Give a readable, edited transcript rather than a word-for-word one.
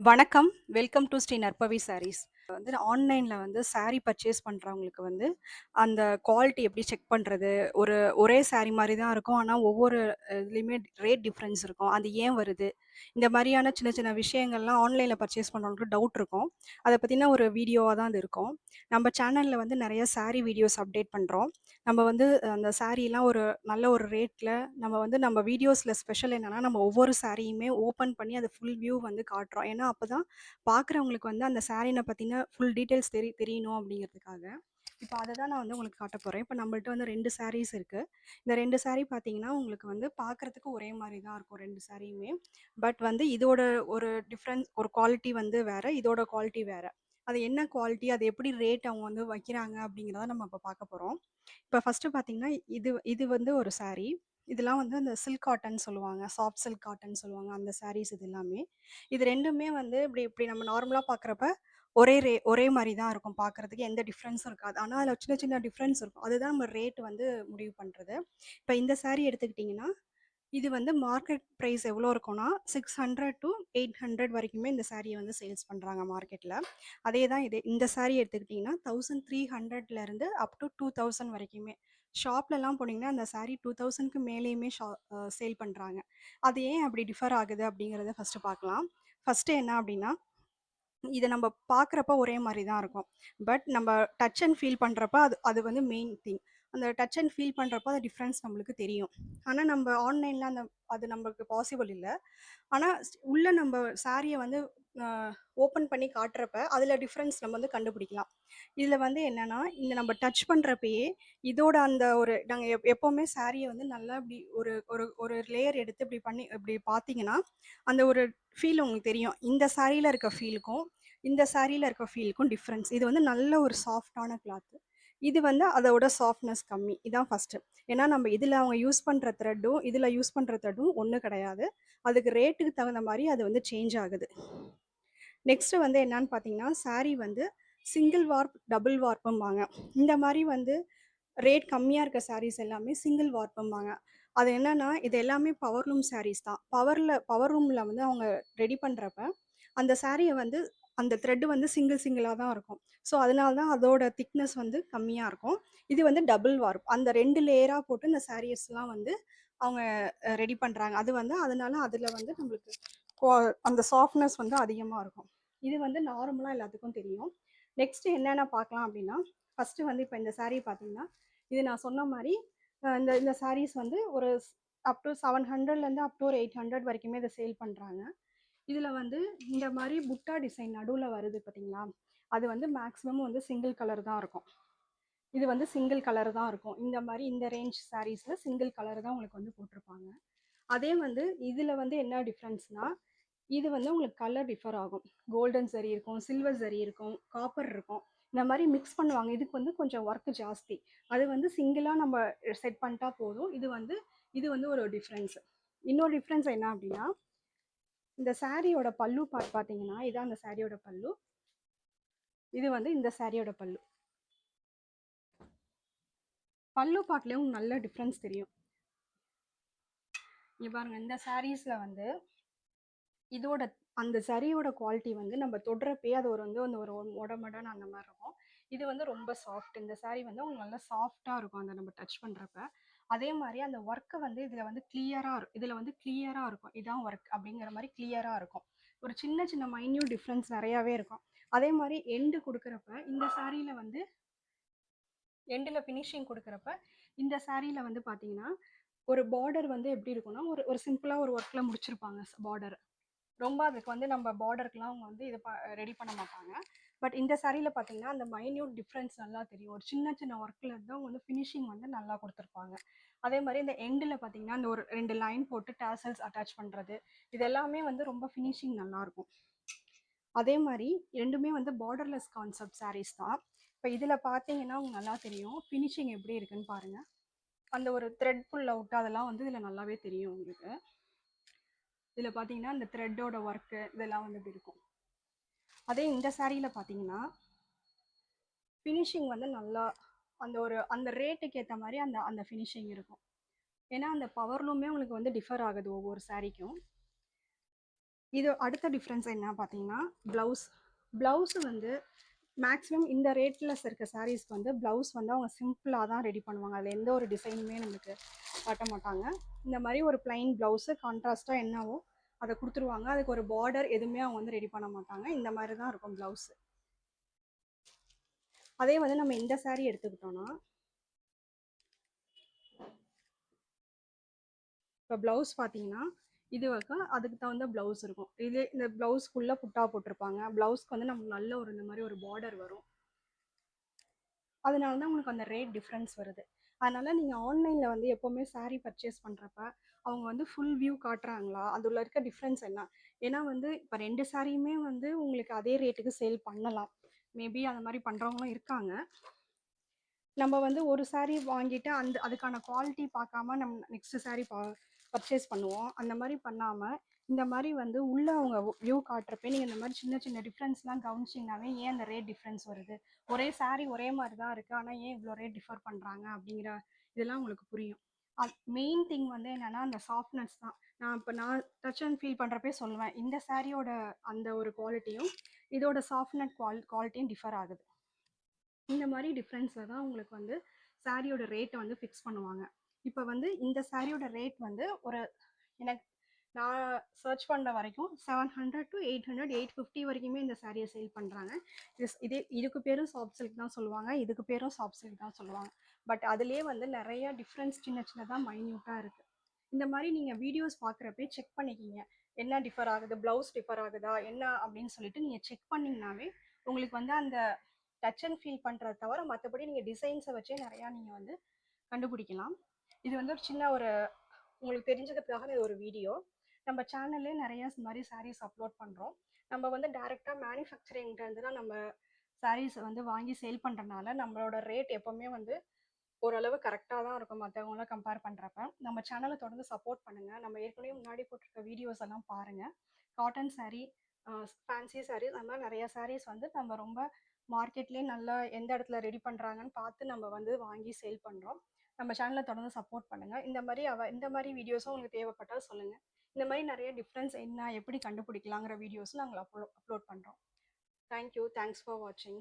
வணக்கம். Welcome to Sri நற்பவி சாரீஸ். வந்து ஆன்லைன்ல வந்து சாரி பர்ச்சேஸ் பண்றவங்களுக்கு வந்து, அந்த குவாலிட்டி எப்படி செக் பண்றது? ஒரே சாரி மாரி தான் இருக்கும். ஆனா, ஒவ்வொரு இதுலயுமே ரேட் டிஃபரன்ஸ் இருக்கும். அது ஏன் வருது? இந்த மாரியான சின்ன சின்ன விஷயங்கள்லாம் ஆன்லைன்ல பர்ச்சேஸ் பண்றவங்களுக்கு டவுட் இருக்கும். அத பத்தின ஒரு வீடியோவா தான் அது இருக்கும். நம்ம சேனல்ல வந்து நெறைய சாரி வீடியோஸ் அப்டேட் பண்றோம். நம்ம வந்து அந்த சாரீலாம் ஒரு நல்ல ஒரு ரேட்ல நம்ம வீடியோஸ்ல ஸ்பெஷல் என்னன்னா, நம்ம ஒவ்வொரு சாரியுமே ஓப்பன் பண்ணி அத ஃபுல் வியூ வந்து காட்டுறோம். ஏன்னா, அப்பதான் பார்க்குறவங்களுக்கு வந்து அந்த சாரீன பத்தின ஃபுல் டீட்டெயில்ஸ் தெரியணும் அப்படிங்கிறதுக்காக. இப்ப அத தான் நான் வந்து உங்களுக்கு காட்டப் போறேன். இப்ப நம்மள்ட்ட வந்து 2 சாரீஸ் இருக்கு. இந்த 2 சாரி பார்த்தீங்கன்னா, உங்களுக்கு வந்து பார்க்கறதுக்கு ஒரே மாரி தான் இருக்கும் 2 சாரியுமே. பட் வந்து இதோட ஒரு டிஃபரன்ஸ் ஒரு குவாலிட்டி வந்து வேற, இதோட குவாலிட்டி வேற. அது என்ன குவாலிட்டி, அது எப்படி ரேட் அவங்க வந்து வைக்கிறாங்க அப்படிங்கிறத நம்ம இப்ப பார்க்க போறோம். இப்ப ஃபர்ஸ்ட்டு பார்த்தீங்கன்னா, இது இது வந்து ஒரு சாரி. இதெல்லாம் வந்து அந்த சில்க் காட்டன் சொல்லுவாங்க. சாஃப்ட் சில்க் காட்டன் சொல்லுவாங்க. அந்த சாரீஸ் இது எல்லாமே. இது 2மே வந்து இப்டி இப்டி நம்ம நார்மலா பார்க்குறப்ப ஒரே மாரி தான் இருக்கும் பார்க்குறதுக்கு. எந்த டிஃப்ரென்ஸும் இருக்காது. ஆனா, அதில சின்ன சின்ன டிஃப்ரென்ஸ் இருக்கும். அதுதான் நம்ம ரேட் வந்து முடிவு பண்றது. இப்ப இந்த சாரி எடுத்துக்கிட்டீங்கன்னா, இது வந்து மார்க்கெட் பிரைஸ் எவ்வளோ இருக்கும்னா, 600 டூ 800 வரைக்குமே இந்த சாரிய வந்து சேல்ஸ் பண்றாங்க மார்க்கெட்ல. அதே தான் இது. இந்த சாரி எடுத்துக்கிட்டீங்கன்னா, 1300லேருந்து அப் டூ 2000 வரைக்குமே. ஷாப்லலாம் போனீங்கன்னா, அந்த சாரி 2000க்கு மேலேயுமே சேல் பண்றாங்க. அது ஏன் அப்படி டிஃபர் ஆகுது அப்படிங்கிறத ஃபர்ஸ்ட்டு பார்க்கலாம். ஃபர்ஸ்ட்டு என்ன அப்படின்னா, இத நம்ம பார்க்குறப்ப ஒரே மாரி தான் இருக்கும். பட் நம்ம டச் அண்ட் ஃபீல் பண்றப்ப அது அது வந்து மெயின் திங். அந்த டச் அண்ட் ஃபீல் பண்றப்ப அந்த டிஃபரன்ஸ் நம்மளுக்கு தெரியும். ஆனா, நம்ம ஆன்லைன்ல அது நமக்கு பாசிபிள் இல்ல. ஆனா, உள்ள நம்ப சாரிய வந்து அ ஓப்பன் பண்ணி காட்டுறப்ப, அதில டிஃபரன்ஸ் நம்ம வந்து கண்டுபிடிக்கலாம். இதில வந்து என்னன்னா, இந்த நம்ம டச் பண்றப்பயே, இதோட அந்த ஒரு நாங்க எப்பவுமே சாரிய வந்து நல்லா இப்டி ஒரு ஒரு ஒரு லேயர் எடுத்து இப்டி பார்த்தீங்கன்னா, அந்த ஒரு ஃபீல் உங்களுக்கு தெரியும். இந்த சாரியில இருக்க ஃபீலுக்கும், இந்த சாரியில இருக்க ஃபீலுக்கும் டிஃபரன்ஸ். இது வந்து நல்ல ஒரு சாஃப்ட்டான கிளாத்து. இது வந்து அதோட சாஃப்ட்னஸ் கம்மி. இதான் ஃபர்ஸ்ட்டு. ஏன்னா, நம்ம இதில அவங்க யூஸ் பண்ற த்ரெட்டும், இதில யூஸ் பண்ற த்ரெட்டும் ஒண்ணு கிடையாது. அதுக்கு ரேட்டுக்கு தகுந்த மாரி அது வந்து சேஞ்ச் ஆகுது. நெக்ஸ்ட்டு வந்து என்னான்னு பார்த்தீங்கன்னா, சாரி வந்து சிங்கிள் வார்ப், டபுள் வார்ப்பும்பாங்க. இந்த மாரி வந்து ரேட் கம்மியா இருக்க சாரீஸ் எல்லாமே சிங்கிள் வார்ப்பும்பாங்க. அது என்னன்னா, இது எல்லாமே பவர்லூம் சாரீஸ் தான். பவர் லூம்ல வந்து அவங்க ரெடி பண்றப்ப, அந்த சாரிய வந்து அந்த த்ரெட் வந்து சிங்கிளா தான் இருக்கும். ஸோ, அதனால தான் அதோட திக்னஸ் வந்து கம்மியா இருக்கும். இது வந்து டபுள் வார்ப். அந்த 2 லேயரா போட்டு இந்த சாரீஸ்லாம் வந்து அவங்க ரெடி பண்றாங்க. அது வந்து அதனால அதுல வந்து நம்மளுக்கு கோ அந்த சாஃப்ட்னஸ் வந்து அதிகமா இருக்கும். இது வந்து நார்மலா எல்லாத்துக்கும் தெரியும். நெக்ஸ்ட் என்னென்ன பார்க்கலாம் அப்டின்னா, ஃபர்ஸ்ட்டு வந்து இப்ப இந்த சாரி பார்த்தீங்கன்னா, இது நான் சொன்ன மாரி இந்த இந்த சாரீஸ் வந்து ஒரு அப் டூ 700லேருந்து அப் டூ ஒரு 800 வரைக்குமே இத சேல் பண்றாங்க. இதுல வந்து இந்த மாரி புட்டா டிசைன் நடுவுல வருது பார்த்தீங்களா? அது வந்து மேக்ஸிமம் வந்து சிங்கிள் கலர் தான் இருக்கும். இது வந்து சிங்கிள் கலர் தான் இருக்கும். இந்த மாரி இந்த ரேஞ்ச் சாரீஸ்ல சிங்கிள் கலர் தான் உங்களுக்கு வந்து போட்டிருப்பாங்க. அதே வந்து இதுல வந்து என்ன டிஃபரன்ஸ்னா, இது வந்து உங்களுக்கு கலர் டிஃபர் ஆகும். கோல்டன் ஜரி இருக்கும், சில்வர் ஜரி இருக்கும், காப்பர் இருக்கும். இந்த மாரி மிக்ஸ் பண்ணுவாங்க. இதுக்கு வந்து கொஞ்சம் ஒர்க் ஜாஸ்தி. அது வந்து சிங்கிளா நம்ம செட் பண்ணிட்டா போதும். இது வந்து ஒரு டிஃபரன்ஸ். இன்னொரு டிஃபரன்ஸ் என்ன அப்டின்னா, இந்த சாரியோட பல்லு பார்ட் பார்த்தீங்கன்னா, இதான் அந்த சாரியோட பல்லு. இது வந்து இந்த சாரியோட பல்லு. பல்லு பார்ட்லயும் நல்ல டிஃபரன்ஸ் தெரியும். இங்க பாருங்க இந்த சாரீஸ்ல வந்து இதோட அந்த சரியோட குவாலிட்டி வந்து நம்ம தொடுறப்பயே அது ஒரு வந்து அந்த ஒரு மொட மொடன்னு அந்த மாரி இருக்கும். இது வந்து ரொம்ப சாஃப்ட். இந்த சாரி வந்து உங்களுக்கு நல்லா சாஃப்ட்டா இருக்கும். அந்த நம்ம டச் பண்றப்ப. அதே மாரி அந்த ஒர்க் வந்து இதுல வந்து கிளியரா இருக்கும். இதான் ஒர்க் அப்படிங்கிற மாரி கிளியரா இருக்கும். ஒரு சின்ன சின்ன மைன்யூட் டிஃபரன்ஸ் நெறையாவே இருக்கும். அதே மாரி எண்டு குடுக்குறப்ப இந்த சாரியில வந்து எண்டுல ஃபினிஷிங் குடுக்குறப்ப இந்த சாரியில வந்து பார்த்தீங்கன்னா, ஒரு பார்டர் வந்து எப்படி இருக்கும்னா, ஒரு ஒரு சிம்பிளா ஒரு ஒர்க்ல முடிச்சிருப்பாங்க பார்டர். ரொம்ப அதுக்கு வந்து நம்ம பார்டருக்குலாம் அவங்க வந்து இது ரெடி பண்ண மாட்டாங்க. பட் இந்த சாரீல பார்த்தீங்கன்னா, அந்த மைன்யூட் டிஃப்ரென்ஸ் நல்லா தெரியும். ஒரு சின்ன சின்ன ஒர்க்ல இருந்து அவங்க வந்து ஃபினிஷிங் வந்து நல்லா குடுத்துருப்பாங்க. அதே மாரி இந்த எண்டுல பார்த்தீங்கன்னா, இந்த ஒரு 2 லைன் போட்டு டாசல்ஸ் அட்டாச் பண்றது, இது எல்லாமே வந்து ரொம்ப ஃபினிஷிங் நல்லாருக்கும். அதே மாரி 2மே வந்து பார்டர்லெஸ் கான்செப்ட் சாரீஸ் தான். இப்ப இதுல பார்த்தீங்கன்னா, உங்களுக்கு நல்லா தெரியும். ஃபினிஷிங் எப்படி இருக்குன்னு பாருங்க. அந்த ஒரு த்ரெட் புல் அவுட் அதெல்லாம் வந்து இதுல நல்லாவே தெரியும் உங்களுக்கு. இதுல பார்த்தீங்கன்னா, இந்த த்ரெட்டோட ஒர்க்கு இதெல்லாம் வந்து இப்படி இருக்கும். அதே இந்த சாரீல பார்த்தீங்கன்னா, ஃபினிஷிங் வந்து நல்லா அந்த ரேட்டுக்கு ஏத்த மாரி அந்த அந்த ஃபினிஷிங் இருக்கும். ஏன்னா, அந்த பவர்லூமே உங்களுக்கு வந்து டிஃபர் ஆகுது ஒவ்வொரு சாரீக்கும். இது அடுத்த டிஃப்ரென்ஸ் என்ன பார்த்தீங்கன்னா, ப்ளவுஸ். ப்ளவுஸ் வந்து மேக்ஸிமம் இந்த ரேட்ல இருக்க சாரீஸ்க்கு வந்து ப்ளவுஸ் வந்து அவங்க சிம்பிளா தான் ரெடி பண்ணுவாங்க. அதில எந்த ஒரு டிசைனுமே நமக்கு காட்ட மாட்டாங்க. இந்த மாரி ஒரு பிளைன் ப்ளவுஸு கான்ட்ராஸ்ட்டா என்னவோ அத குடுத்துருவாங்க. அதுக்கு ஒரு பார்டர் எதுவுமே அவங்க வந்து ரெடி பண்ண மாட்டாங்க. இந்த மாரி தான் இருக்கும் ப்ளவுஸு. அதே வந்து நம்ம இந்த சாரீ எடுத்துக்கிட்டோம்னா, இப்போ ப்ளவுஸ் பார்த்தீங்கன்னா, இது அதுக்கு தகுந்த ப்ளவுஸ் இருக்கும். இது இந்த ப்ளவுஸ்க்குள்ள புட்டா போட்டிருப்பாங்க. ப்ளவுஸ்க்கு வந்து நமக்கு நல்ல ஒரு இந்த மாரி ஒரு பார்டர் வரும். அதனால தான் உங்களுக்கு அந்த ரேட் டிஃப்ரென்ஸ் வருது. அதனால நீங்க ஆன்லைன்ல வந்து எப்பவுமே சாரீ பர்ச்சேஸ் பண்றப்ப, அவங்க வந்து ஃபுல் வியூ காட்டுறாங்களா? அதுல இருக்க டிஃப்ரென்ஸ் என்ன? ஏன்னா வந்து இப்ப 2 சாரியுமே வந்து உங்களுக்கு அதே ரேட்டுக்கு சேல் பண்ணலாம். மேபி அந்த மாரி பண்றவங்களும் இருக்காங்க. நம்ம வந்து ஒரு சாரீ வாங்கிட்டு அதுக்கான குவாலிட்டி பார்க்காம நம்ம நெக்ஸ்ட் சாரீ பர்ச்சேஸ் பண்ணுவோம். அந்த மாரி பண்ணாம, இந்த மாரி வந்து உள்ள அவங்க வியூ காட்டுறப்ப நீங்க இந்த மாரி சின்ன சின்ன டிஃப்ரென்ஸ்லாம் கவனிச்சீங்கனாவே, ஏன் அந்த ரேட் டிஃப்ரென்ஸ் வருது? ஒரே சாரீ ஒரே மாரி தான் இருக்கு. ஆனா ஏன் இவ்ளோ ரேட் டிஃபர் பண்றாங்க? அப்படிங்கிற இதெல்லாம் உங்களுக்கு புரியும். மெயின் திங் வந்து என்னன்னா, அந்த சாஃப்ட்னஸ் தான். நான் டச் அண்ட் ஃபீல் பண்றப்பயே சொல்லுவேன். இந்த சாரியோட அந்த ஒரு குவாலிட்டியும், இதோட சாஃப்ட்னஸ் குவாலிட்டியும் டிஃபர் ஆகுது. இந்த மாதிரி டிஃப்ரென்ஸில் தான் உங்களுக்கு வந்து சாரியோட ரேட்டை வந்து ஃபிக்ஸ் பண்ணுவாங்க. இப்போ வந்து இந்த சாரியோட ரேட் வந்து ஒரு எனக்கு நான் சர்ச் பண்ண வரைக்கும் 700 to 800 850 வரைக்குமே இந்த சாரியை சேல் பண்ணுறாங்க. இதுக்கு பேரும் சாஃப்ட் சில்க் தான் சொல்லுவாங்க, இதுக்கு பேரும் சாஃப்ட் சில்க் தான் சொல்லுவாங்க. பட் அதுலேயே வந்து நிறைய டிஃப்ரென்ஸ் சின்ன சின்னதாக மைன்யூட்டாக இருக்குது. இந்த மாதிரி நீங்கள் வீடியோஸ் பார்க்குறப்பே செக் பண்ணிக்கிங்க. என்ன டிஃபர் ஆகுது, ப்ளவுஸ் டிஃபர் ஆகுதா என்ன அப்படின்னு சொல்லிட்டு நீங்கள் செக் பண்ணிங்கனாவே உங்களுக்கு வந்து அந்த டச் அண்ட் ஃபீல் பண்ணுறத தவிர மற்றபடி நீங்கள் டிசைன்ஸை வச்சே நிறையா நீங்கள் வந்து கண்டுபிடிக்கலாம். இது வந்து ஒரு சின்ன ஒரு உங்களுக்கு தெரிஞ்சதுக்காக இது ஒரு வீடியோ. நம்ம சேனல்லே நிறைய மாதிரி சாரீஸ் அப்லோட் பண்ணுறோம். நம்ம வந்து டேரெக்டாக மேனுஃபேக்சரிங்லேருந்து தான் நம்ம சாரீஸை வந்து வாங்கி சேல் பண்ணுறதுனால நம்மளோட ரேட் எப்போவுமே வந்து ஓரளவு கரெக்டாக தான் இருக்கும் மற்றவங்களாம் கம்பேர் பண்ணுறப்ப. நம்ம சேனலை தொடர்ந்து சப்போர்ட் பண்ணுங்கள். நம்ம ஏற்கனவே முன்னாடி போட்டிருக்க வீடியோஸ் எல்லாம் பாருங்கள். காட்டன் சாரீ, ஃபேன்சி சாரீஸ் அந்த மாதிரி நிறைய சாரீஸ் வந்து நம்ம ரொம்ப மார்க்கெட்லேயே நல்லா எந்த இடத்துல ரெடி பண்ணுறாங்கன்னு பார்த்து நம்ம வந்து வாங்கி சேல் பண்ணுறோம். நம்ம சேனலை தொடர்ந்து சப்போர்ட் பண்ணுங்கள். இந்த மாதிரி வீடியோஸும் உங்களுக்கு தேவைப்பட்டால் சொல்லுங்கள். இந்த மாதிரி நிறைய டிஃப்ரென்ஸ் என்ன எப்படி கண்டுபிடிக்கலாங்கிற வீடியோஸும் நாங்கள் அப்லோட் பண்ணுறோம். தேங்க்யூ. தேங்க்ஸ் ஃபார் வாட்சிங்.